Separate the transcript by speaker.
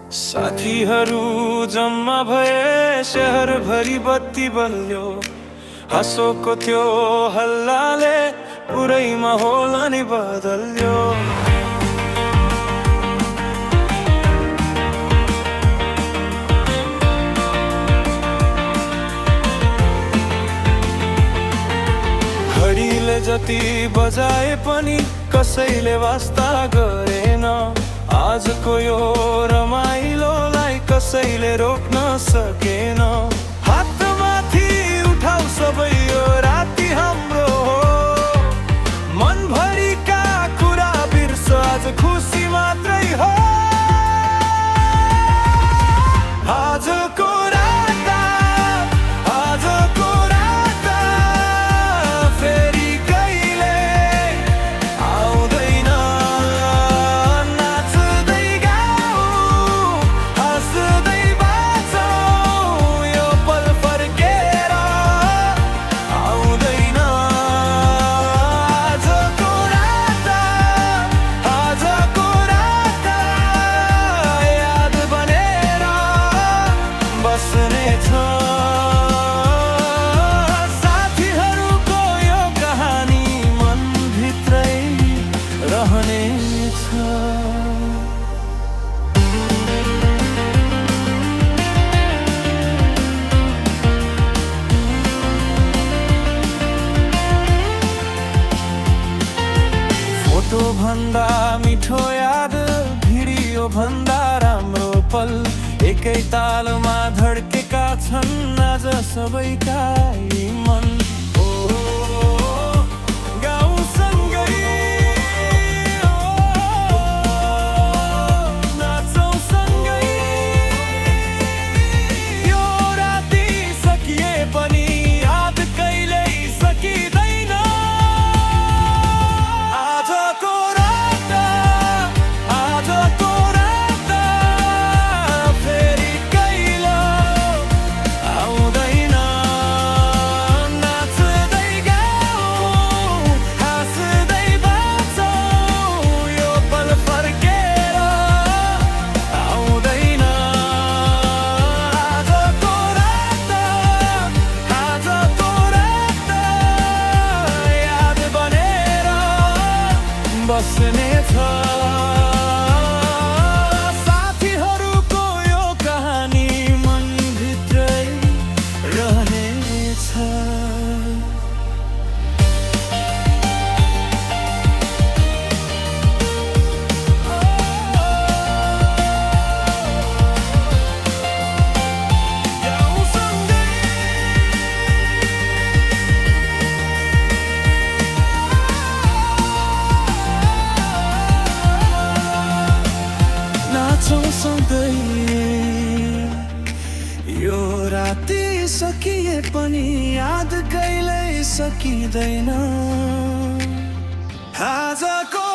Speaker 1: साथीहरू जम्मा भए शहरभरि बत्ती बल्यो। हाँसोको त्यो हल्लाले पुरै माहौल नै बदल्यो। घडीले जति बजाए पनि कसैले वास्ता गरेन। आजको यो रमाइलोलाई कसैले रोक्न सकेन। हातमाथि उठाऊ सबै, यो राति हाम्रो हो। मनभरिका कुरा बिर्स, आज खुसी मात्रै हो। आजको रात, आजको रात फेरि कहिले आउँदैन। नाच्दै गाऊ, हाँस्दै बाँचौँ, यो पल फर्केर आउँदैन। आजको रात, आजको रात याद बनेर बस्नेछ। साथीहरूको यो कहानी मनभित्रै रहनेछ। फोटो भन्दा मिठो याद, भिडियो भन्दा राम्रो पल एकै तालमा धड्केका छन् आज सबैका यी मन। ओ गाउँ सँगै, नाचौँ सँगै, यो राति सकिए पनि याद कहिल्यै सकिँदैन। आजको रात, आजको रात फेरि कहिले आउँदैन। नाच्दै गाउँ, हाँस्दै बाँचौँ, यो पल फर्केर आउँदैन। आजको रात, आजको रात याद बनेर बस्नेछ। साथीहरूको यो कहानी मनभित्रै रहनेछ। गाउँ सँगै, नाचौँ सँगै, यो राति सकिए पनि याद कहिल्यै सकिँदैन। आजको